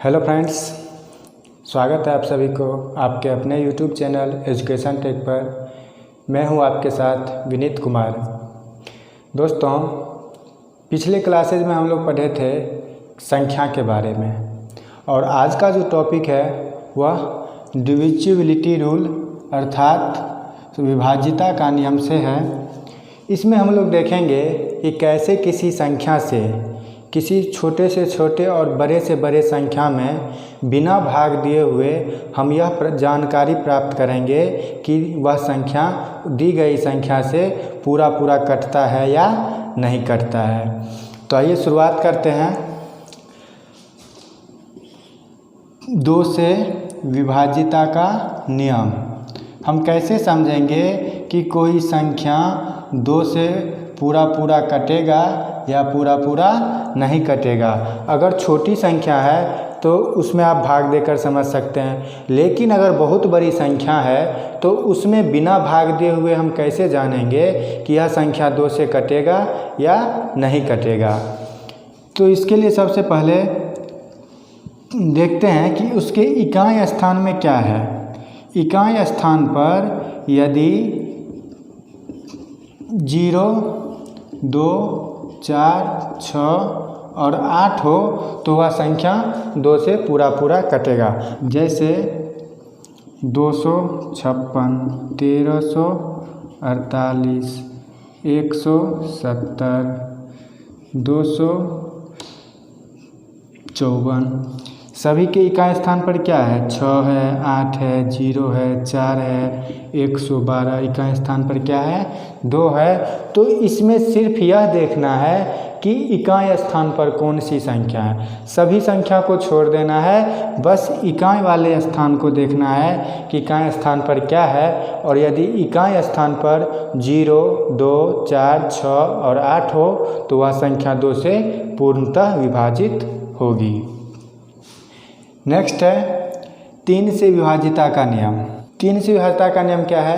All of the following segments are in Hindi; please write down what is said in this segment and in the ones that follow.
हेलो फ्रेंड्स, स्वागत है आप सभी को आपके अपने यूट्यूब चैनल एजुकेशन टेक पर। मैं हूं आपके साथ विनीत कुमार। दोस्तों, पिछले क्लासेज में हम लोग पढ़े थे संख्या के बारे में और आज का जो टॉपिक है वह डिविजिबिलिटी रूल अर्थात विभाज्यता का नियम से है। इसमें हम लोग देखेंगे कि कैसे किसी संख्या से किसी छोटे से छोटे और बड़े से बड़े संख्या में बिना भाग दिए हुए हम यह जानकारी प्राप्त करेंगे कि वह संख्या दी गई संख्या से पूरा कटता है या नहीं कटता है। तो आइए शुरुआत करते हैं। 2 से विभाज्यता का नियम हम कैसे समझेंगे कि कोई संख्या 2 से पूरा कटेगा या पूरा नहीं कटेगा। अगर छोटी संख्या है तो उसमें आप भाग देकर समझ सकते हैं, लेकिन अगर बहुत बड़ी संख्या है तो उसमें बिना भाग दिए हुए हम कैसे जानेंगे कि यह संख्या 2 से कटेगा या नहीं कटेगा। तो इसके लिए सबसे पहले देखते हैं कि उसके इकाई स्थान में क्या है। इकाई स्थान पर यदि 0, 2, 4, 6 और 8 हो तो वह संख्या 2 से पूरा कटेगा। जैसे 256, 1348, 170, 254 सभी के इकाई स्थान पर क्या है? 6 है, 8 है, 0 है, 4 है, 112 इकाई स्थान पर क्या है? 2 है। तो इसमें सिर्फ यह देखना है कि इकाई स्थान पर कौन सी संख्या है। सभी संख्या को छोड़ देना है, बस इकाई वाले स्थान को देखना है कि इकाई स्थान पर क्या है। और यदि इकाई स्थान पर 0, 2, 4, 6 और 8 हो तो वह संख्या 2 से पूर्णतः विभाजित होगी। नेक्स्ट है 3 से विभाज्यता का नियम। 3 से विभाज्यता का नियम क्या है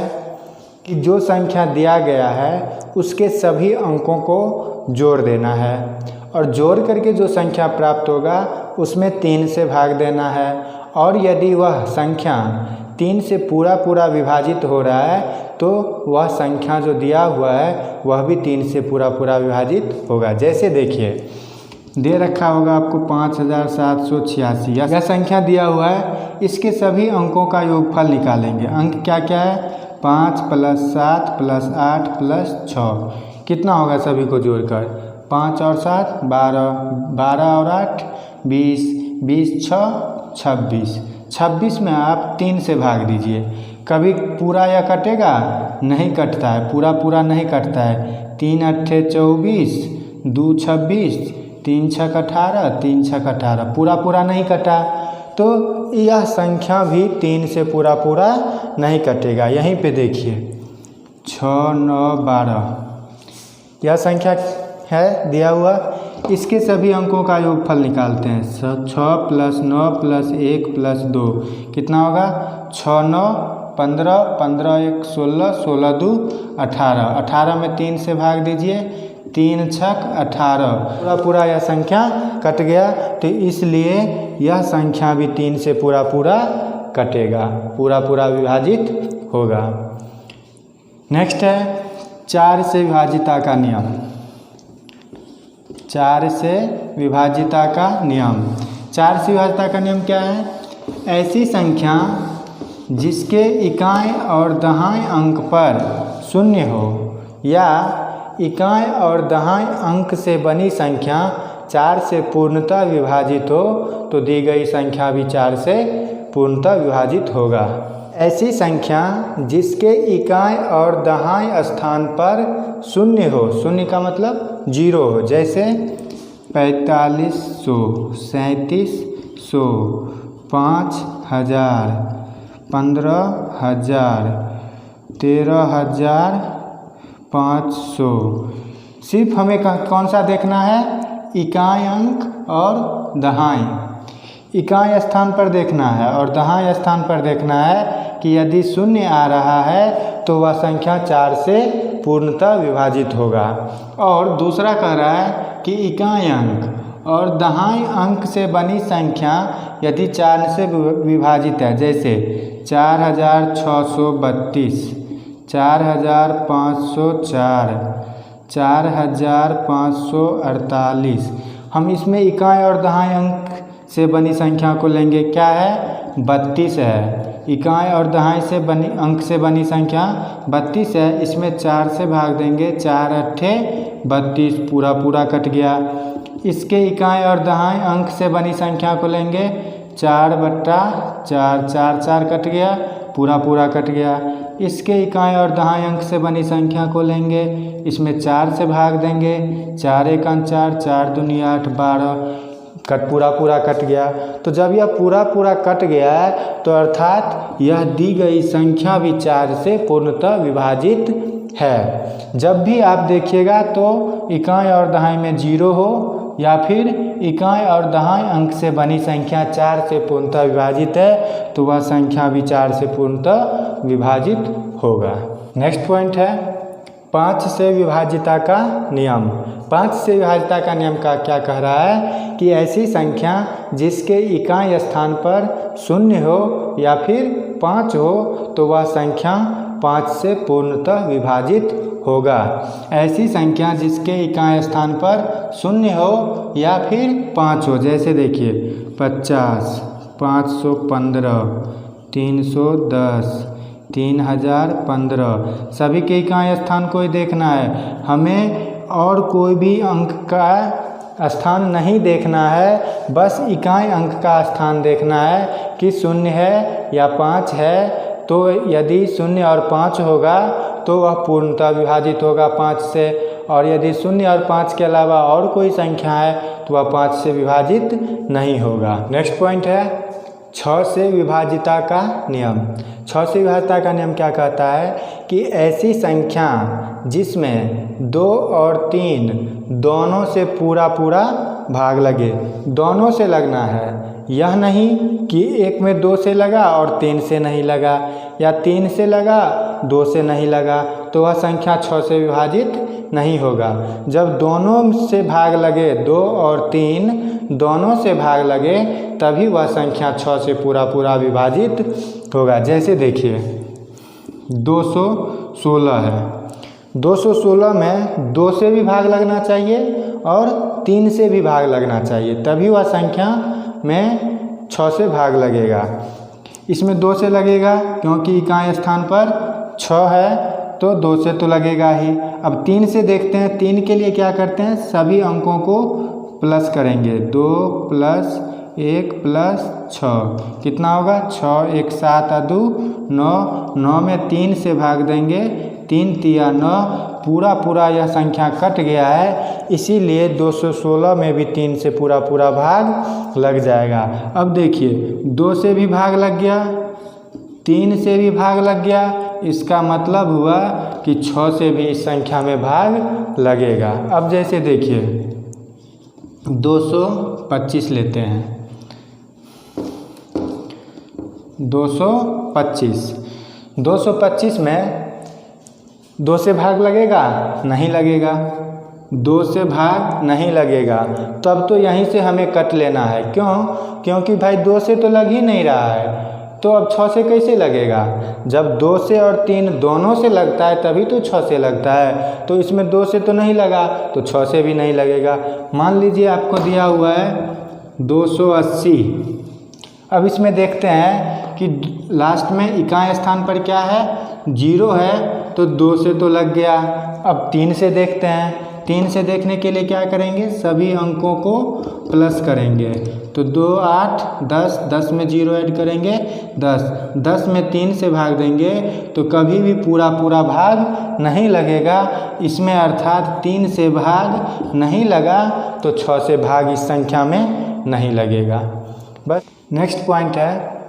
कि जो संख्या दिया गया है उसके सभी अंकों को जोड़ देना है और जोड़ करके जो संख्या प्राप्त होगा उसमें 3 से भाग देना है। और यदि वह संख्या 3 से पूरा विभाजित हो रहा है तो वह संख्या जो दिया हुआ है वह भी 3 से पूरा विभाजित होगा। जैसे देखिए, दे रखा होगा आपको 5786 यह संख्या दिया हुआ है। इसके सभी अंकों का योगफल निकालेंगे। अंक क्या क्या है? 5 + 7 + 8 + 6 कितना होगा सभी को जोड़कर? 5 और 7 12, 12 और 8 20, 20 6 26। 26 में आप 3 से भाग दीजिए। कभी पूरा या कटेगा? नहीं कटता है, पूरा नहीं कटता है। 3 × 8 = 24, 2 × 26, 3 × 6 = 18, 3 × 6 = 18 पूरा नहीं कटा। तो यह संख्या भी 3 से पूरा नहीं कटेगा। यहीं पे देखिए 6, 9, 12 यह संख्या है दिया हुआ। इसके सभी अंकों का योगफल निकालते हैं। 6 + 9 + 1 + 2 कितना होगा? 6 9 15, 15 1 16, 16 2 18। 18 में 3 से भाग दीजिए। 3 × 6 = 18 पूरा यह संख्या कट गया। तो इसलिए यह संख्या भी 3 से पूरा कटेगा, पूरा विभाजित होगा। नेक्स्ट है 4 से विभाज्यता का नियम। 4 से विभाज्यता का नियम। 4 से विभाज्यता का नियम क्या है? ऐसी संख्या जिसके इकाई और दहाई अंक पर 0 हो या इकाई और दहाई अंक से बनी संख्या 4 से पूर्णतः विभाजित हो तो दी गई संख्या भी 4 से पूर्णतः विभाजित होगा। ऐसी संख्या जिसके इकाई और दहाई स्थान पर 0 हो, 0 का मतलब 0 हो। जैसे 4500, 3700, 5000, 15000, 13500। सिर्फ हमें कौन सा देखना है? इकाई अंक और दहाई। इकाई स्थान पर देखना है और दहाई स्थान पर देखना है कि यदि 0 आ रहा है तो वह संख्या 4 से पूर्णतः विभाजित होगा। और दूसरा कह रहा है कि इकाई अंक और दहाई अंक से बनी संख्या यदि 4 से विभाजित है, जैसे 4632, 4504, 4548, हम इसमें इकाई और दहाई अंक से बनी संख्या को लेंगे। क्या है? 32 है। इकाई और दहाई से बनी अंक से बनी संख्या 32 है। इसमें 4 से भाग देंगे, 4 अट्ठे 32, पूरा पूरा कट गया। इसके इकाई और दहाई अंक से बनी संख्या को लेंगे, 4/4, 4 4 कट गया, पूरा पूरा कट गया। इसके इकाई और दहाई अंक से बनी संख्या को लेंगे, इसमें 4 से भाग देंगे, 4 1 4, 4 दूनी 8, 12, पूरा पूरा कट गया। तो जब यह पूरा पूरा कट गया है तो अर्थात यह दी गई संख्या भी 4 से पूर्णतः विभाजित है। जब भी आप देखिएगा तो इकाई और दहाई में 0 हो या फिर इकाई और दहाई अंक से बनी संख्या 4 से पूर्णतः विभाजित है तो वह संख्या भी 4 से पूर्णतः विभाजित होगा। नेक्स्ट पॉइंट है 5 से विभाजिता का नियम। 5 से विभाजिता का नियम का क्या कह रहा है कि ऐसी संख्या जिसके इकाई स्थान पर 0 हो या फिर 5 हो तो वह संख्या 5 से पूर्णतः विभाजित होगा। ऐसी संख्या जिसके इकाई स्थान पर 0 हो या फिर 5 हो, जैसे देखिए 50, 515, 310, 3015, सभी के इकाई स्थान को ही देखना है। हमें और कोई भी अंक का स्थान नहीं देखना है, बस इकाई अंक का स्थान देखना है कि 0 है या 5 है। तो यदि 0 और 5 होगा तो वह पूर्णतः विभाजित होगा 5 से, और यदि 0 और 5 के अलावा और कोई संख्या है तो वह 5 से विभाजित नहीं होगा। नेक्स्ट पॉइंट है 6 से विभाजिता का नियम। 6 से विभाजिता का नियम क्या कहता है कि ऐसी संख्या जिसमें 2 और 3 दोनों से पूरा पूरा भाग लगे, दोनों से लगना है, यह नहीं कि एक में 2 से लगा और 3 से नहीं लगा, या 3 से लगा 2 से नहीं लगा, तो वह संख्या 6 से विभाजित नहीं होगा। जब दोनों से भाग लगे, 2 और 3 दोनों से भाग लगे, तभी वह संख्या 6 से पूरा पूरा विभाजित होगा। जैसे देखिए 216 है, 216 में 2 से भी भाग लगना चाहिए और 3 से भी भाग लगना चाहिए, तभी वह संख्या में 6 से भाग लगेगा। इसमें 2 से लगेगा क्योंकि इकाई स्थान पर 6 है तो 2 से तो लगेगा ही। अब 3 से देखते हैं, 3 के लिए क्या करते हैं, सभी अंकों को प्लस करेंगे, 2 + 1 + 6 कितना होगा, 6 1 7 2 9, 9 में 3 से भाग देंगे, 3 3 9, पूरा पूरा यह संख्या कट गया है, इसीलिए 216 में भी 3 से पूरा पूरा भाग लग जाएगा। अब देखिए 2 से भी भाग लग गया, 3 से भी भाग लग गया, इसका मतलब हुआ कि 6 से भी इस संख्या में भाग लगेगा। अब जैसे देखिए 225 लेते हैं, 225 में 2 से भाग लगेगा, नहीं लगेगा, 2 से भाग नहीं लगेगा, तब तो यहीं से हमें कट लेना है। क्यों? क्योंकि भाई 2 से तो लग ही नहीं रहा है, तो अब 6 से कैसे लगेगा? जब 2 से और 3 दोनों से लगता है तभी तो 6 से लगता है, तो इसमें 2 से तो नहीं लगा तो 6 से भी नहीं लगेगा। मान लीजिए आपको दिया हुआ है 280। अब इसमें देखते हैं कि लास्ट में इकाई स्थान पर क्या है, 0 है, तो 2 से तो लग गया। अब 3 से देखते हैं, 3 से देखने के लिए क्या करेंगे, सभी अंकों को प्लस करेंगे, तो 2 8 10, 10 में 0 ऐड करेंगे 10, 10 में 3 से भाग देंगे तो कभी भी पूरा पूरा भाग नहीं लगेगा इसमें, अर्थात 3 से भाग नहीं लगा तो 6 से भाग इस संख्या में नहीं लगेगा। बस नेक्स्ट पॉइंट है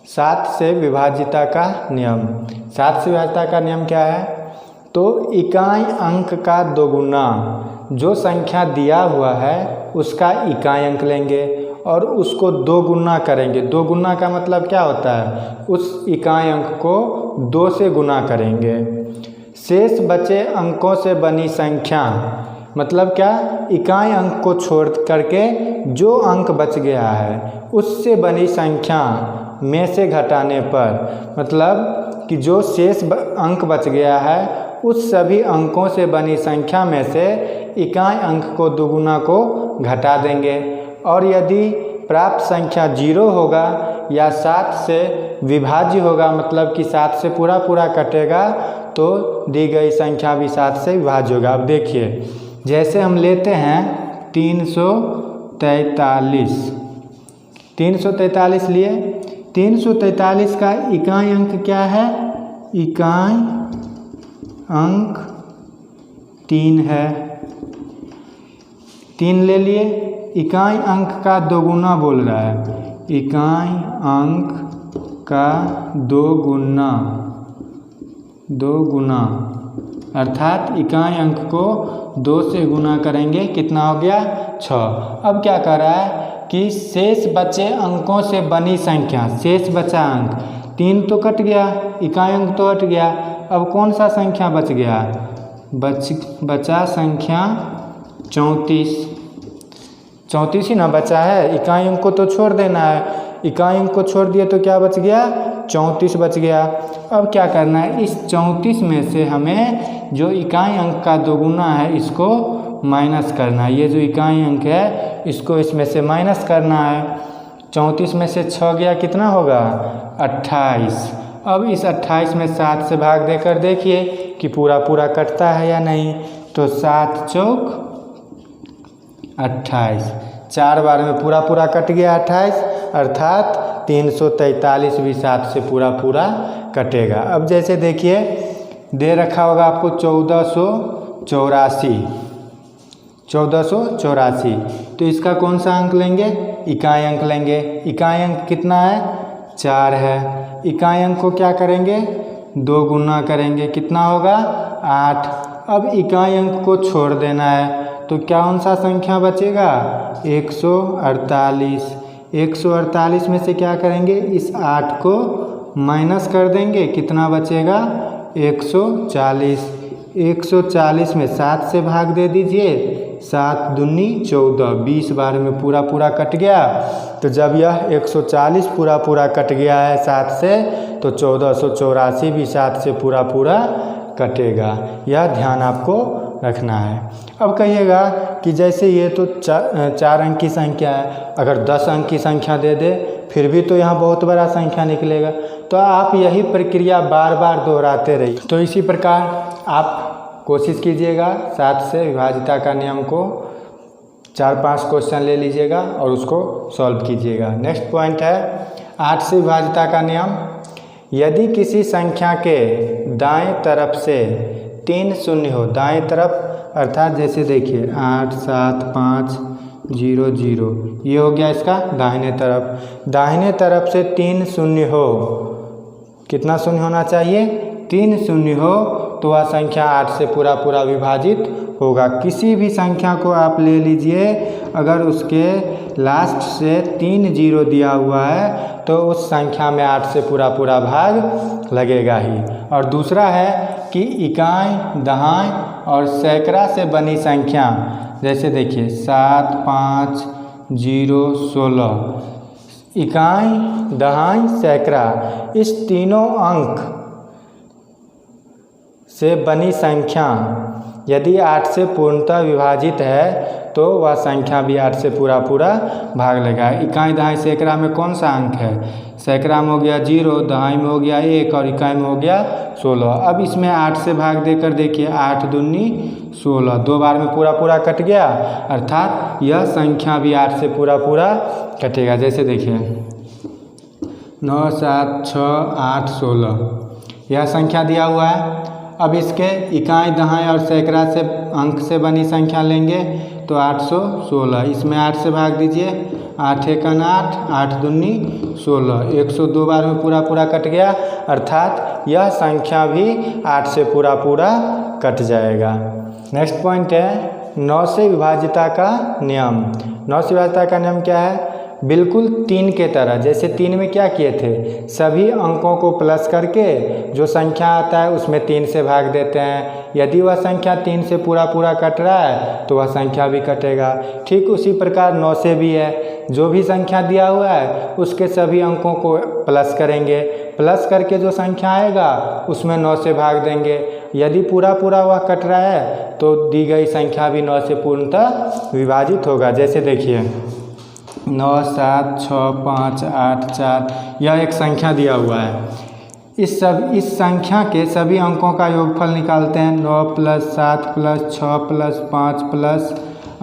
7 से विभाजिता का नियम। 7 से विभाजिता का नियम क्या है, तो इकाई अंक का दोगुना, जो संख्या दिया हुआ है उसका इकाई अंक लेंगे और उसको 2 गुना करेंगे। 2 गुना का मतलब क्या होता है, उस इकाई अंक को 2 से गुना करेंगे। शेष बचे अंकों से बनी संख्या, मतलब क्या, इकाई अंक को छोड़ करके जो अंक बच गया है उससे बनी संख्या में से घटाने पर, मतलब कि जो शेष अंक बच गया है उस सभी अंकों से बनी संख्या में से इकाई अंक को दुगुना को घटा देंगे। और यदि प्राप्त संख्या 0 होगा या 7 से विभाज्य होगा, मतलब कि 7 से पूरा कटेगा, तो दी गई संख्या भी 7 से विभाज्य होगा। अब देखिए, जैसे हम लेते हैं 343 लिए। 343 का इकाई अंक क्या है? इकाई अंक 3 है। 3 ले लिए। इकाई अंक का दोगुना बोल रहा है, इकाई अंक का दोगुना, अर्थात इकाई अंक को 2 से गुना करेंगे, कितना हो गया? 6। अब क्या कर रहा है कि शेष बचे अंकों से बनी संख्या, शेष बचा अंक 3 तो कट गया, इकाई अंक तो हट गया, अब कौन सा संख्या बच गया? बचा संख्या 34 ही ना बचा है। इकाई अंक को तो छोड़ देना है, इकाई अंक को छोड़ दिए तो क्या बच गया? 34 बच गया। अब क्या करना है, इस 34 में से हमें जो इकाई अंक का दोगुना है इसको माइनस करना है। ये जो इकाई अंक है इसको इसमें से माइनस करना है। 34 में से 6 गया, कितना होगा? 28। अब इस 28 में 7 से भाग देकर देखिए कि पूरा कटता है या नहीं। तो 7 चौक 28, 4 बार में पूरा कट गया 28, अर्थात 343 भी 7 से पूरा कटेगा। अब जैसे देखिए दे रखा होगा आपको 1484, तो इसका कौन सा अंक लेंगे? इकाई अंक लेंगे। इकाई अंक कितना है? 4 है। इकाई अंक को क्या करेंगे? 2 गुना करेंगे, कितना होगा? 8। अब इकाई अंक को छोड़ देना है, तो कौन सा संख्या बचेगा? 148। 148 में से क्या करेंगे? इस 8 को माइनस कर देंगे, कितना बचेगा? 140। 140 में 7 से भाग दे दीजिए, 7 दूनी 14, 20 बार में पूरा कट गया। तो जब यह 140 पूरा कट गया है 7 से, तो 1484 भी 7 से पूरा कटेगा। यह ध्यान आपको रखना है। अब कहिएगा कि जैसे ये तो 4 अंक की संख्या है, अगर 10 अंक की संख्या दे दे फिर भी तो यहाँ बहुत बड़ा संख्या निकलेगा। तो आप यही प्रक्रिया बार बार दोहराते रहिए। तो इसी प्रकार आप कोशिश कीजिएगा 7 से विभाजिता का नियम को 4-5 क्वेश्चन ले लीजिएगा और उसको सॉल्व कीजिएगा। नेक्स्ट पॉइंट है 8 से विभाजिता का नियम। यदि किसी संख्या के दाएं तरफ से 3 शून्य हो, दाएं तरफ अर्थात जैसे देखिए 8 7 5 0 0, ये हो गया इसका दाहिने तरफ। दाहिने तरफ से 3 शून्य हो, कितना शून्य होना चाहिए? 3 शून्य हो, तो वह संख्या 8 से पूरा विभाजित होगा। किसी भी संख्या को आप ले लीजिए, अगर उसके लास्ट से 3 0 दिया हुआ है तो उस संख्या में 8 से पूरा भाग लगेगा ही। और दूसरा है कि इकाई, दहाई और सैकड़ा से बनी संख्या, जैसे देखिए 7 5 0 16, इकाई, दहाई, सैकड़ा, इस तीनों अंक से बनी संख्या यदि 8 से पूर्णतः विभाजित है तो वह संख्या भी 8 से पूरा भाग लेगा। इकाई, दहाई, सैकड़ा में कौन सा अंक है? सैकड़ा में हो गया 0, दहाई में हो गया 1 और इकाई में हो गया 16। अब इसमें 8 से भाग देकर देखिए 8 दूनी 16, 2 बार में पूरा कट गया, अर्थात यह संख्या भी 8 से पूरा कटेगा। जैसे देखिए 9 7 6 8 16, यह संख्या दिया हुआ है। अब इसके इकाई, दहाई और सैकड़ा से अंक से बनी संख्या लेंगे तो 816, इसमें 8 से भाग दीजिए, 8 एकन 8, 8 दूनी 16, 102 बार में पूरा कट गया, अर्थात यह संख्या भी 8 से पूरा कट जाएगा। नेक्स्ट पॉइंट है 9 से विभाजिता का नियम। 9 से विभाजिता का नियम क्या है? बिल्कुल 3 के तरह। जैसे 3 में क्या किए थे? सभी अंकों को प्लस करके जो संख्या आता है उसमें 3 से भाग देते हैं। यदि वह संख्या 3 से पूरा पूरा कट रहा है तो वह संख्या भी कटेगा। ठीक उसी प्रकार 9 से भी है, जो भी संख्या दिया हुआ है उसके सभी अंकों को प्लस करेंगे, प्लस करके जो संख्या आएगा उसमें 9 से भाग देंगे। यदि पूरा पूरा वह कट रहा है तो दी गई संख्या भी 9 से पूर्णतः विभाजित होगा। जैसे देखिए 9, 7, 6, 5, 8, 4 यह एक संख्या दिया हुआ है। इस संख्या के सभी अंकों का योगफल निकालते हैं। 9 + 7 + 6 + 5 +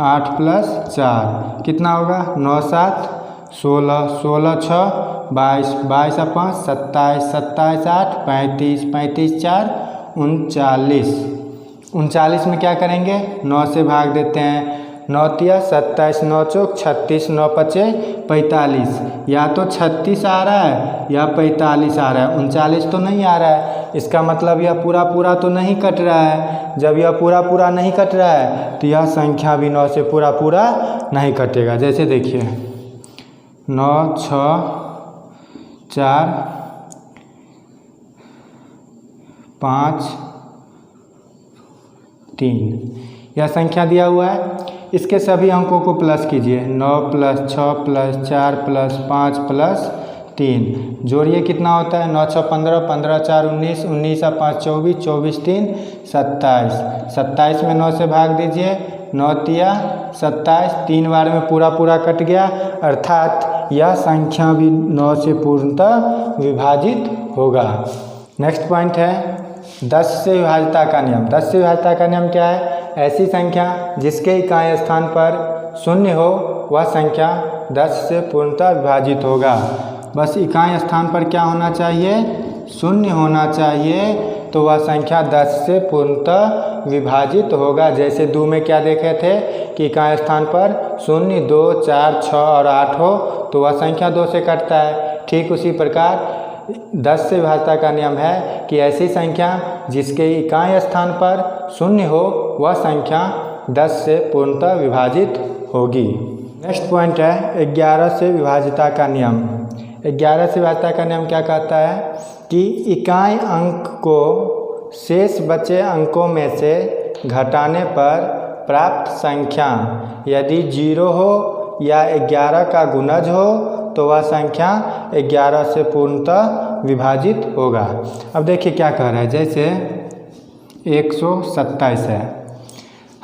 8 + 4 कितना होगा? 9, 7, 16, 16, 6, 22, 22 और 5, 27, 27, 8, 35, 35, 4, 39। 39 में क्या करेंगे? 9 से भाग देते हैं। 9 तिया 27, 9 चौक 36, 9 पचे 45। या तो 36 आ रहा है या 45 आ रहा है, 39 तो नहीं आ रहा है। इसका मतलब यह पूरा पूरा तो नहीं कट रहा है। जब यह पूरा पूरा नहीं कट रहा है तो यह संख्या भी 9 से पूरा पूरा नहीं कटेगा। जैसे देखिए 9, 6, 4, 5, 3 यह संख्या दिया हुआ है। इसके सभी अंकों को प्लस कीजिए। 9 + 6 + 4 + 5 + 3 जोड़िए कितना होता है? 9, 6, 15, 15, 4, 19, 19 और 5, 24, 24, 3, 27। 27 में 9 से भाग दीजिए। 9 तिया 27, 3 बार में पूरा पूरा कट गया, अर्थात यह संख्या भी 9 से पूर्णतः विभाजित होगा। नेक्स्ट पॉइंट है 10 से विभाज्यता का नियम। 10 से विभाज्यता का नियम क्या है? ऐसी संख्या जिसके इकाई स्थान पर 0 हो वह संख्या 10 से पूर्णतः विभाजित होगा। बस इकाई स्थान पर क्या होना चाहिए? 0 होना चाहिए, तो वह संख्या 10 से पूर्णतः विभाजित होगा। जैसे 2 में क्या देखे थे कि इकाई स्थान पर 0, 2, 4, 6 और 8 हो तो वह संख्या 2 से कटता है। ठीक उसी प्रकार 10 से विभाज्यता का नियम है कि ऐसी संख्या जिसके इकाई स्थान पर 0 हो वह संख्या 10 से पूर्णतः विभाजित होगी। नेक्स्ट पॉइंट है 11 से विभाज्यता का नियम। 11 से विभाज्यता का नियम क्या कहता है कि इकाई अंक को शेष बचे अंकों में से घटाने पर प्राप्त संख्या यदि 0 हो या 11 का गुणज हो तो वह संख्या 11 से पूर्णतः विभाजित होगा। अब देखिए क्या कह रहा है, जैसे 127 है,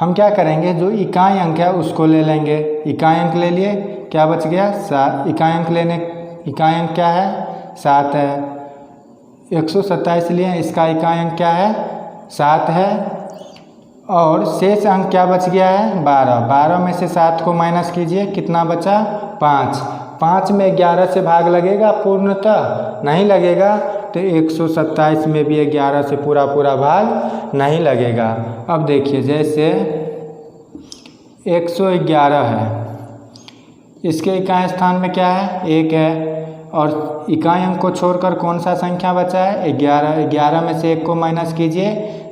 हम क्या करेंगे? जो इकाई अंक है उसको ले लेंगे। इकाई अंक ले लिए, क्या बच गया? 7। इकाई अंक क्या है? 7 है। 127 लिए, इसका इकाई अंक क्या है? 7 है। और शेष अंक क्या बच गया है? 12। 12 में से 7 को माइनस कीजिए, कितना बचा? 5। 5 में 11 से भाग लगेगा पूर्णतः? नहीं लगेगा। तो 127 में भी 11 से पूरा पूरा भाग नहीं लगेगा। अब देखिए जैसे 111 है, इसके इकाई स्थान में क्या है? 1 है। और इकाई अंक को छोड़कर कौन सा संख्या बचा है? 11। 11 में से 1 को माइनस कीजिए,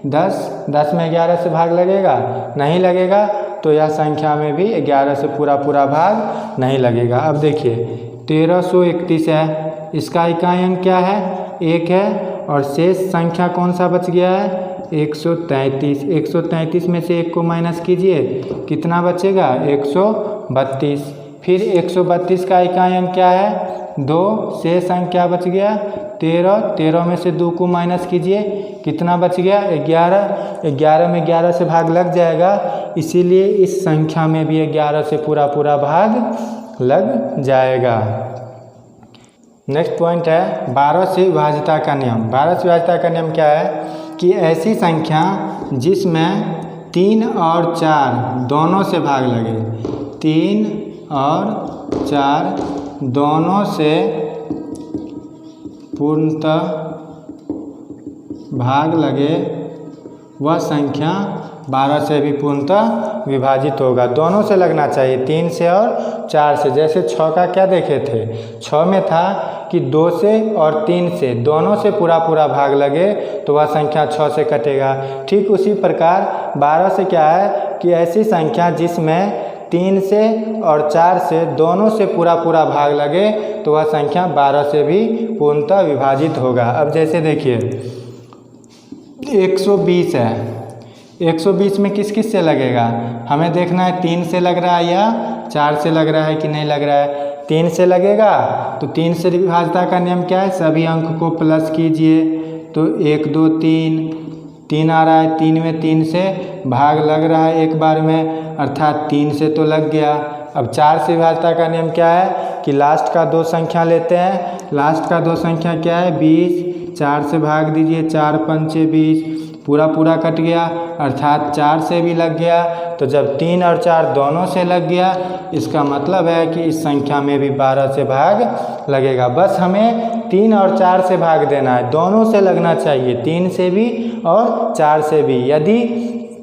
10। 10 में 11 से भाग लगेगा? नहीं लगेगा। तो यह संख्या में भी 11 से पूरा पूरा भाग नहीं लगेगा। अब देखिए 1331 है, इसका इकाई अंक क्या है? 1 है। और शेष संख्या कौन सा बच गया है? 133। 133 में से 1 को माइनस कीजिए, कितना बचेगा? 132। फिर 132 का इकाई अंक क्या है? 2। शेष अंक क्या बच गया? 13। 13 में से 2 को माइनस कीजिए, कितना बच गया? 11। 11 में 11 से भाग लग जाएगा, इसीलिए इस संख्या में भी 11 से पूरा पूरा भाग लग जाएगा। नेक्स्ट पॉइंट है 12 से विभाज्यता का नियम। 12 से विभाज्यता का नियम क्या है कि ऐसी संख्या जिसमें 3 और 4 दोनों से भाग लगे, 3 और 4 दोनों से पूर्णतः भाग लगे, वह संख्या 12 से भी पूर्णतः विभाजित होगा। दोनों से लगना चाहिए, 3 से और 4 से। जैसे 6 का क्या देखे थे? 6 में था कि 2 से और 3 से दोनों से पूरा पूरा भाग लगे तो वह संख्या 6 से कटेगा। ठीक उसी प्रकार 12 से क्या है कि ऐसी संख्या जिसमें 3 से और 4 से दोनों से पूरा पूरा भाग लगे तो वह संख्या 12 से भी पूर्णतः विभाजित होगा। अब जैसे देखिए 120 है, 120 में किस किस से लगेगा, हमें देखना है 3 से लग रहा है या 4 से लग रहा है कि नहीं लग रहा है। 3 से लगेगा तो 3 से विभाज्यता का नियम क्या है, सभी अंक को प्लस कीजिए। तो 1 2 3 आ रहा है, 3 में 3 से भाग लग रहा है एक बार में, अर्थात 3 से तो लग गया। अब 4 से विभाज्यता का नियम क्या है कि लास्ट का 2 संख्या लेते हैं। लास्ट का 2 संख्या क्या है 20, 4 से भाग दीजिए, 4 पंचे 20, पूरा पूरा कट गया, अर्थात 4 से भी लग गया। तो जब 3 और 4 दोनों से लग गया, इसका मतलब है कि इस संख्या में भी 12 से भाग लगेगा। बस हमें 3 और 4 से भाग देना है, दोनों से लगना चाहिए, 3 से भी और 4 से भी। यदि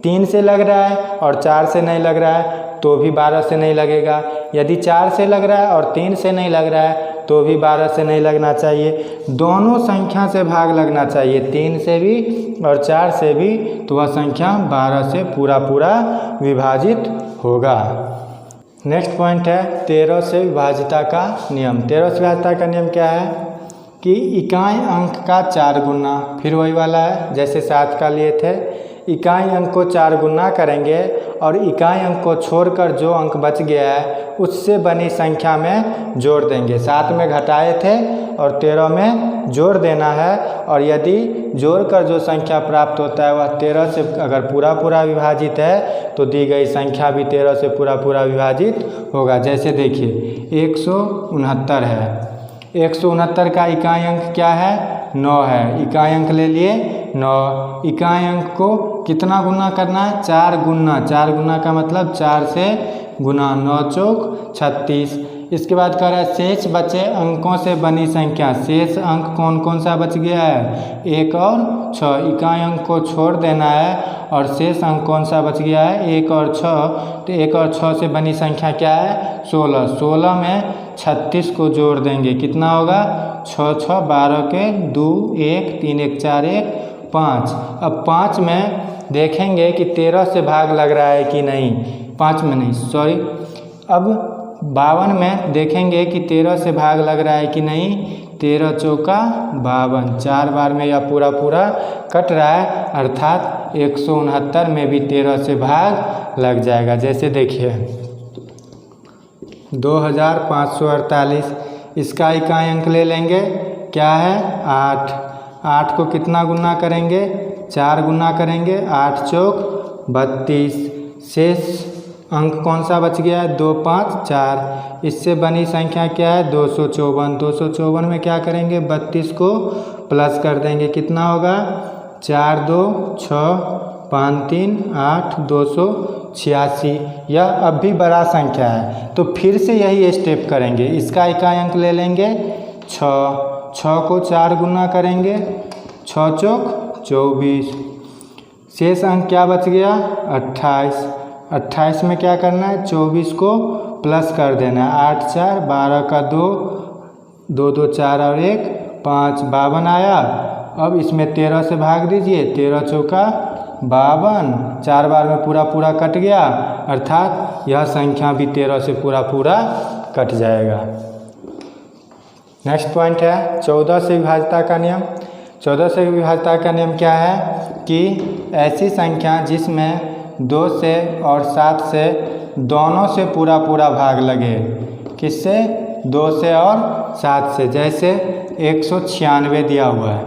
3 से लग रहा है और 4 से नहीं लग रहा है तो भी 12 से नहीं लगेगा। यदि 4 से लग रहा है और 3 से नहीं लग रहा है तो भी 12 से नहीं लगना चाहिए। दोनों संख्या से भाग लगना चाहिए, 3 से भी और 4 से भी, तो वह संख्या 12 से पूरा पूरा विभाजित होगा। नेक्स्ट पॉइंट है 13 से विभाज्यता का नियम। 13 से विभाज्यता का नियम क्या है कि इकाई अंक का 4 गुना, फिर वही वाला है जैसे 7 का लिए थे। इकाई अंक को 4 गुना करेंगे और इकाई अंक को छोड़कर जो अंक बच गया है उससे बनी संख्या में जोड़ देंगे। 7 में घटाए थे और 13 में जोड़ देना है, और यदि जोड़कर जो संख्या प्राप्त होता है वह 13 से अगर पूरा पूरा विभाजित है तो दी गई संख्या भी 13 से पूरा पूरा विभाजित होगा। जैसे देखिए 169 है, 169 का इकाई अंक क्या है 9 है, इकाई अंक ले लिए 9। इकाई अंक को कितना गुना करना है 4 गुना, 4 गुना का मतलब 4 से गुना, 9 चौक 36। इसके बाद कह रहा है शेष बचे अंकों से बनी संख्या। शेष अंक कौन कौन सा बच गया है 1 और 6, इकाई अंक को छोड़ देना है और शेष अंक कौन सा बच गया है 1 और 6। तो 1 और 6 से बनी संख्या क्या है 16। 16 में 36 को जोड़ देंगे, कितना होगा 6 6 12 के 2 1 3 1 4 1 5। अब 5 में देखेंगे कि 13 से भाग लग रहा है कि नहीं, 5 में नहीं सॉरी, अब 52 में देखेंगे कि 13 से भाग लग रहा है कि नहीं। 13 चौका 52, 4 बार में यह पूरा पूरा कट रहा है, अर्थात 169 में भी 13 से भाग लग जाएगा। जैसे देखिए 2548, इसका इकाई अंक ले लेंगे क्या है 8। 8 को कितना गुना करेंगे 4 गुना करेंगे, 8 चौक 32। शेष अंक कौन सा बच गया है 2 5 4, इससे बनी संख्या क्या है 254। 254 में क्या करेंगे 32 को प्लस कर देंगे, कितना होगा 4 2 6 5 3 8 286। यह अब भी बड़ा संख्या है तो फिर से यही स्टेप करेंगे। इसका इकाई अंक ले लेंगे 6, 6 को 4 गुना करेंगे, 6 चौक 24। शेष अंक क्या बच गया 28। 28 में क्या करना है 24 को प्लस कर देना है, 8 4 12 का 2 2 2 4 और 1 5, 52 आया। अब इसमें 13 से भाग दीजिए, 13 चौका 52, 4 बार में पूरा पूरा कट गया, अर्थात यह संख्या भी 13 से पूरा पूरा कट जाएगा। नेक्स्ट पॉइंट है 14 से विभाज्यता का नियम। 14 से विभाज्यता का नियम क्या है कि ऐसी संख्या जिसमें 2 से और 7 से दोनों से पूरा पूरा भाग लगे। किससे 2 से और 7 से। जैसे 196 दिया हुआ है,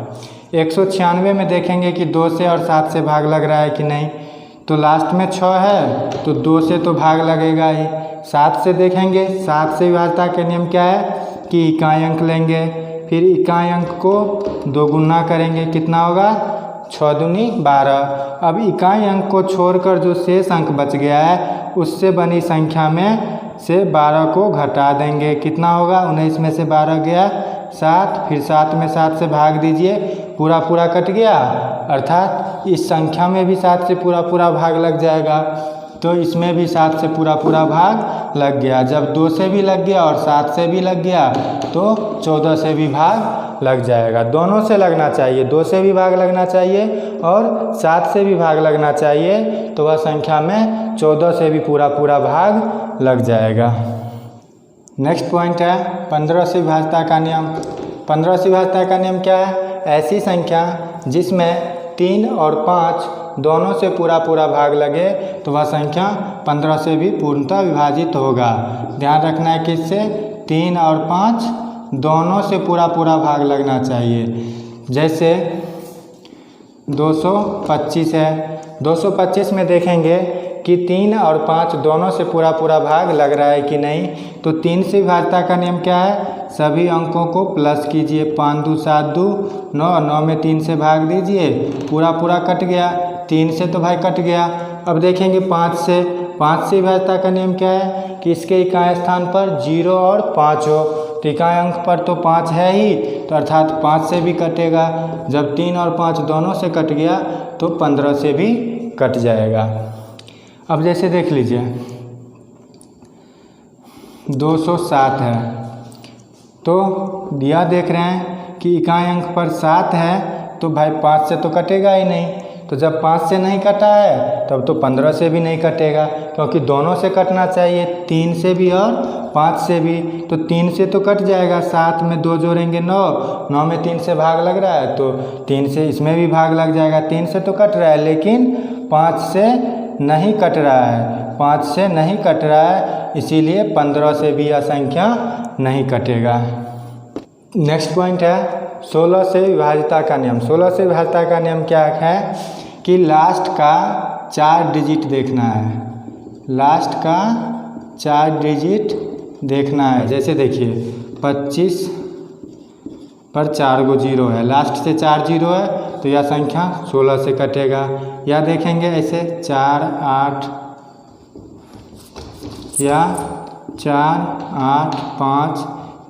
196 में देखेंगे कि 2 से और 7 से भाग लग रहा है कि नहीं, तो लास्ट में 6 है तो 2 से तो भाग लगेगा ही। 7 से देखेंगे, 7 से विभाज्यता का नियम क्या है कि इकाई अंक लेंगे, फिर इकाई अंक को 2 गुना करेंगे, कितना होगा 6 दूनी 12। अब इकाई अंक को छोड़कर जो शेष अंक बच गया है उससे बनी संख्या में से 12 को घटा देंगे, कितना होगा 19 में से 12 गया 7, फिर 7 में 7 से भाग दीजिए, पूरा पूरा कट गया, अर्थात इस संख्या में भी 7 से पूरा पूरा भाग लग जाएगा। तो इसमें भी 7 से पूरा पूरा भाग लग गया। जब 2 से भी लग गया और 7 से भी लग गया तो 14 से भी भाग लग जाएगा। दोनों से लगना चाहिए, 2 से भी भाग लगना चाहिए और 7 से भी भाग लगना चाहिए, तो वह संख्या में 14 से भी पूरा पूरा भाग लग जाएगा। नेक्स्ट पॉइंट है 15 से विभाज्यता का नियम। 15 से विभाज्यता का नियम क्या है? ऐसी संख्या जिसमें 3 और 5 दोनों से पूरा पूरा भाग लगे तो वह संख्या 15 से भी पूर्णतः विभाजित होगा। ध्यान रखना है किससे, 3 और 5 दोनों से पूरा पूरा भाग लगना चाहिए। जैसे 225 है, 225 में देखेंगे कि 3 और 5 दोनों से पूरा पूरा भाग लग रहा है कि नहीं। तो 3 से विभाज्यता का नियम क्या है, सभी अंकों को प्लस कीजिए। 5 2 7 2 9, 9 में 3 से भाग दीजिए, पूरा पूरा कट गया। 3 से तो भाई कट गया। अब देखेंगे 5 से विभाज्यता का नियम क्या है कि इसके इकाई स्थान पर 0 और 5 हो। तो इकाई अंक पर तो 5 है ही, तो अर्थात 5 से भी कटेगा। जब 3 और 5 दोनों से कट गया तो 15 से भी कट जाएगा। अब जैसे देख लीजिए 207 है, तो यह देख रहे हैं कि इकाई अंक पर 7 है तो भाई 5 से तो कटेगा ही नहीं। तो जब 5 से नहीं कटा है तब तो 15 से भी नहीं कटेगा, क्योंकि दोनों से कटना चाहिए, 3 से भी और 5 से भी। तो 3 से तो कट जाएगा, 7 में 2 जोड़ेंगे 9, 9 में 3 से भाग लग रहा है तो 3 से इसमें भी भाग लग जाएगा। 3 से तो कट रहा है लेकिन 5 से नहीं कट रहा है, 5 से नहीं कट रहा है, इसीलिए 15 से भी यह संख्या नहीं कटेगा। नेक्स्ट पॉइंट है 16 से विभाज्यता का नियम। 16 से विभाज्यता का नियम क्या है कि लास्ट का 4 डिजिट देखना है, लास्ट का 4 डिजिट देखना है। जैसे देखिए 25 पर 4 गो 0 है, लास्ट से 4 0 है तो यह संख्या 16 से कटेगा। या देखेंगे ऐसे 4 8 या 4 8 5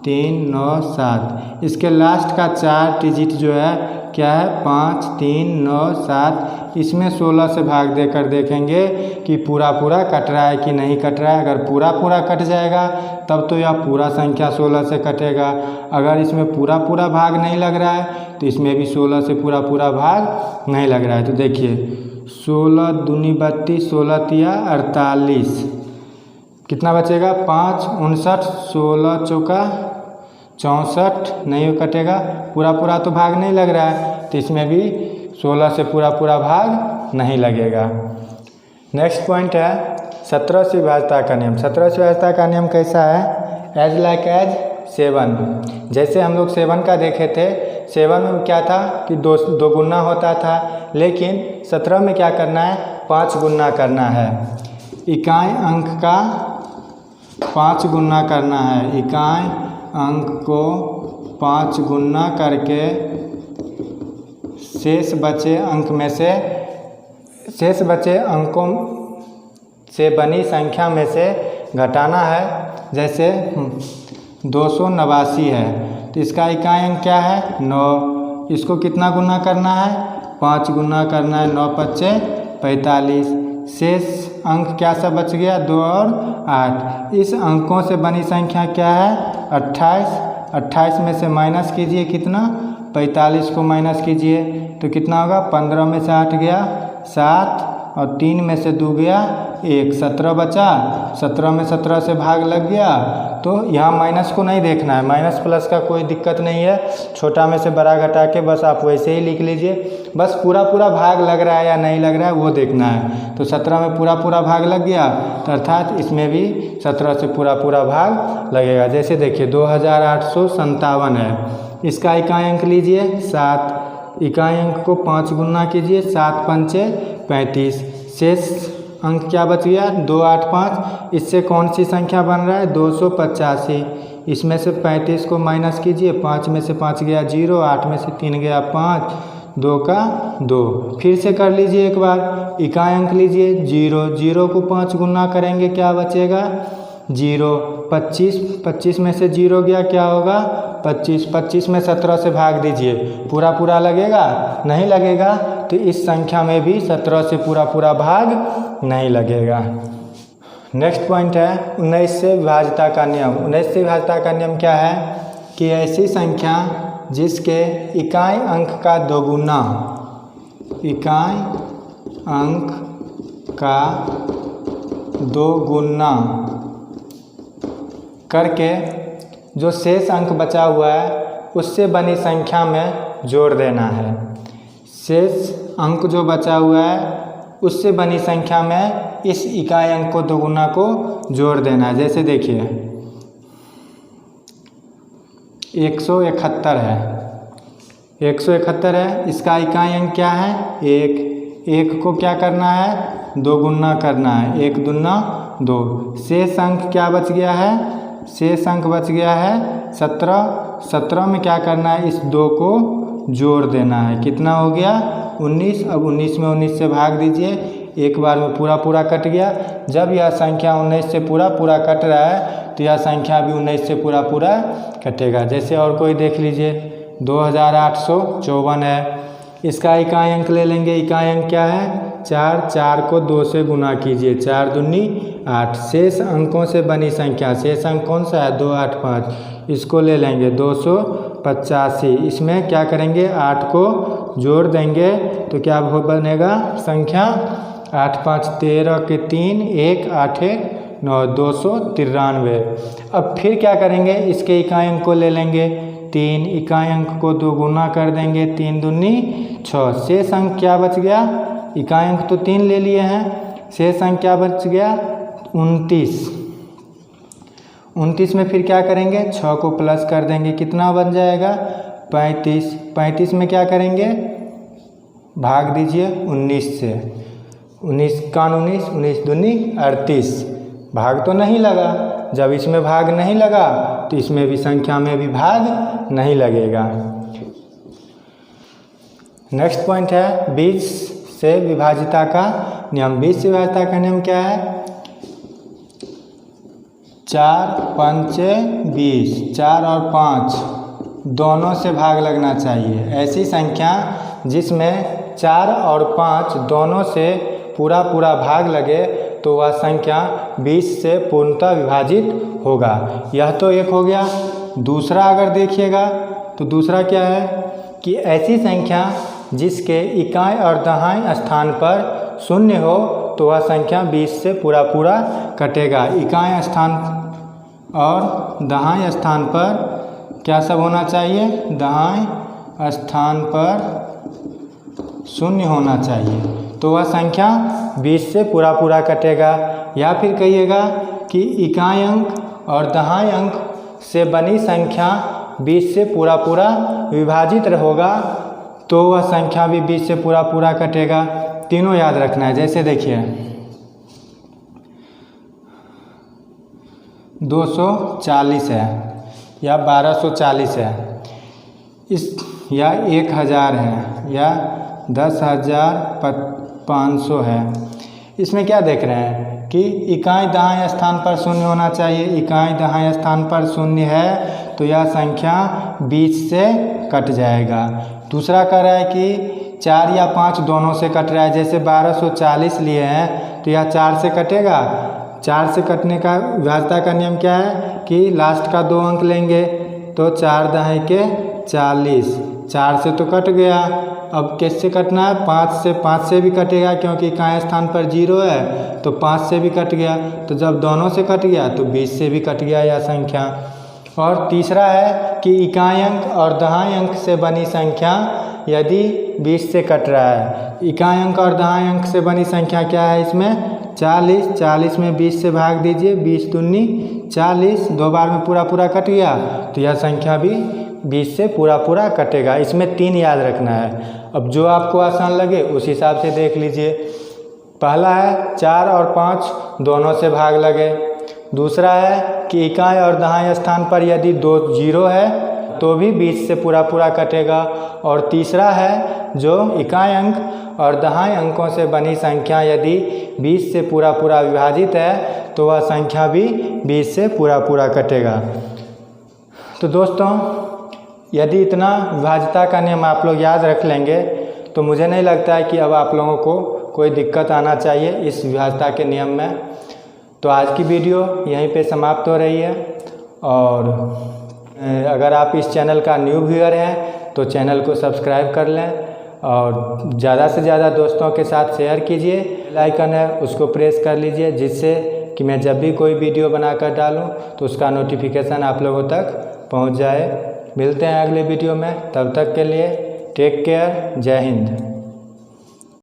3 9 7, इसके लास्ट का 4 डिजिट जो है क्या है 5 3 9 7। इसमें 16 से भाग देकर देखेंगे कि पूरा पूरा कट रहा है कि नहीं कट रहा है। अगर पूरा पूरा कट जाएगा तब तो यह पूरा संख्या 16 से कटेगा। अगर इसमें पूरा पूरा भाग नहीं लग रहा है तो इसमें भी 16 से पूरा पूरा भाग नहीं लग रहा है। तो देखिए 16 दूनी 32, 16 तिया 48, कितना बचेगा 5 59, 16 चौका 64, नहीं कटेगा, पूरा पूरा तो भाग नहीं लग रहा है तो इसमें भी 16 से पूरा पूरा भाग नहीं लगेगा। नेक्स्ट पॉइंट है 17 से विभाज्यता का नियम। 17 से विभाज्यता का नियम कैसा है, एज लाइक एज 7। जैसे हम लोग 7 का देखे थे, 7 में क्या था कि दो गुना होता था, लेकिन 17 में क्या करना है 5 गुना करना है। इकाई अंक का 5 गुना करना है, इकाई अंक को 5 गुना करके शेष बचे अंकों से बनी संख्या में से घटाना है। जैसे 289 है तो इसका इकाई अंक क्या है 9, इसको कितना गुना करना है 5 गुना करना है, 9 पच्चे 45। शेष अंक क्या सा बच गया 2 और 8। इस अंकों से बनी संख्या क्या है 28। 28 में से माइनस कीजिए कितना 45 को माइनस कीजिए तो कितना होगा 15 में से 8 गया 7 और 3 में से 2 गया 1, 17 बचा। 17 में 17 से भाग लग गया तो यहाँ माइनस को नहीं देखना है, माइनस प्लस का कोई दिक्कत नहीं है, छोटा में से बड़ा घटा के बस आप वैसे ही लिख लीजिए। बस पूरा पूरा भाग लग रहा है या नहीं लग रहा है वो देखना है। तो 17 में पूरा पूरा भाग लग गया तो अर्थात इसमें भी 17 से पूरा पूरा भाग लगेगा। जैसे देखिए 2857 है, इसका इकाई अंक लीजिए 7, इकाई अंक को 5 गुना कीजिए, 7 पंचे 35। शेष अंक क्या बच गया 285। इससे कौन सी संख्या बन रहा है 285। इसमें से 35 को माइनस कीजिए, 5 में से 5 गया 0, 8 में से 3 गया 5, 2 का 2। फिर से कर लीजिए एक बार, इकाई अंक लीजिए 0, 0 को 5 गुना करेंगे क्या बचेगा 0। 25, 25 में से 0 गया क्या होगा 25। 25 में 17 से भाग दीजिए, पूरा पूरा लगेगा नहीं लगेगा। तो इस संख्या में भी 17 से पूरा पूरा भाग नहीं लगेगा। नेक्स्ट पॉइंट है 19 से विभाज्यता का नियम। 19 से विभाज्यता का नियम क्या है कि ऐसी संख्या जिसके इकाई अंक का 2 गुना, इकाई अंक का 2 गुना करके जो शेष अंक बचा हुआ है उससे बनी संख्या में जोड़ देना है। शेष अंक जो बचा हुआ है उससे बनी संख्या में इस इकाई अंक को दोगुना को जोड़ देना है। जैसे देखिए 171 है, 171 है, इसका इकाई अंक क्या है 1। 1 को क्या करना है दोगुना करना है, 1 दूना 2। शेष अंक क्या बच गया है, शेष अंक बच गया है 17। 17 में क्या करना है, इस 2 को जोड़ देना है। कितना हो गया 19। अब 19 में 19 से भाग दीजिए, एक बार में पूरा कट गया। जब यह संख्या 19 से पूरा कट रहा है तो यह संख्या भी 19 से पूरा कटेगा। जैसे और कोई देख लीजिए 2854 है, इसका इकाई अंक ले लेंगे। इकाई अंक क्या है 4। 4 को 2 से गुना कीजिए, 4 दूनी 8। शेष अंकों से बनी संख्या, शेष अंक कौन सा है 285, इसको ले लेंगे 285। इसमें क्या करेंगे 8 को जोड़ देंगे तो क्या बनेगा संख्या 8 5 13 के 3 1 8 1 9 293। अब फिर क्या करेंगे, इसके इकाई अंक को ले लेंगे 3, इकाई अंक को दोगुना कर देंगे, 3 दूनी 6। शेष अंक क्या बच गया, इकाई अंक तो 3 ले लिए हैं, शेष अंक क्या बच गया 29। 29 में फिर क्या करेंगे 6 को प्लस कर देंगे, कितना बन जाएगा 35। 35 में क्या करेंगे भाग दीजिए 19 से, 19 का 19, 19 दूनी 38। भाग तो नहीं लगा, जब इसमें भाग नहीं लगा तो इसमें भी संख्या में भी भाग नहीं लगेगा। नेक्स्ट पॉइंट है 20 से विभाजिता का नियम। 20 से विभाजिता का नियम क्या है 4 5 20, 4 और 5 दोनों से भाग लगना चाहिए। ऐसी संख्या जिसमें 4 और 5 दोनों से पूरा भाग लगे तो वह संख्या 20 से पूर्णतः विभाजित होगा। यह तो एक हो गया। दूसरा अगर देखिएगा तो दूसरा क्या है कि ऐसी संख्या जिसके इकाई और दहाई स्थान पर शून्य हो तो वह संख्या 20 से पूरा कटेगा। इकाई स्थान और दहाई स्थान पर क्या सब होना चाहिए, दहाई स्थान पर शून्य होना चाहिए तो वह संख्या 20 से पूरा कटेगा। या फिर कहिएगा कि इकाई अंक और दहाई अंक से बनी संख्या 20 से पूरा विभाजित होगा तो वह संख्या भी 20 से पूरा कटेगा। तीनों याद रखना है। जैसे देखिए 240 है या 1240 है, इस या 1000 है या 10,500 है। इसमें क्या देख रहे हैं कि इकाई दहाई स्थान पर शून्य होना चाहिए। इकाई दहाई स्थान पर शून्य है तो यह संख्या 20 से कट जाएगा। दूसरा कह रहा है कि 4 या 5 दोनों से कट रहा है। जैसे 1240 लिए हैं तो यह 4 से कटेगा। 4 से कटने का विभाजिता का नियम क्या है कि लास्ट का 2 अंक लेंगे तो 4 दहाई के 40। 4 से तो कट गया, अब किससे कटना है 5 से भी कटेगा क्योंकि इकाई स्थान पर 0 है तो 5 से भी कट गया। तो जब दोनों से कट गया तो 20 से भी कट गया यह संख्या। और तीसरा है कि इकाई अंक और दहाई अंक से बनी संख्या यदि 20 से कट रहा है। इकाई अंक और दहाई अंक से बनी संख्या क्या है इसमें 40। 40 में 20 से भाग दीजिए, 20 दूनी 40, 2 बार में पूरा कट गया तो यह संख्या भी 20 से पूरा कटेगा। इसमें 3 याद रखना है। अब जो आपको आसान लगे उस हिसाब से देख लीजिए। पहला है 4 और 5 दोनों से भाग लगे। दूसरा है कि इकाई और दहाई स्थान पर यदि 2 0 है तो भी 20 से पूरा कटेगा। और तीसरा है जो इकाई अंक और दहाई अंकों से बनी संख्या यदि 20 से पूरा विभाजित है तो वह संख्या भी 20 से पूरा कटेगा। तो दोस्तों यदि इतना विभाजिता का नियम आप लोग याद रख लेंगे तो मुझे नहीं लगता है कि अब आप लोगों को कोई दिक्कत आना चाहिए इस विभाजिता के नियम में। तो आज की वीडियो यहीं पे समाप्त हो रही है। और अगर आप इस चैनल का न्यू व्यूअर हैं तो चैनल को सब्सक्राइब कर लें और ज़्यादा से ज़्यादा दोस्तों के साथ शेयर कीजिए। बेल आइकन है उसको प्रेस कर लीजिए जिससे कि मैं जब भी कोई वीडियो बनाकर डालूं तो उसका नोटिफिकेशन आप लोगों तक पहुंच जाए। मिलते हैं अगले वीडियो में, तब तक के लिए टेक केयर, जय हिंद।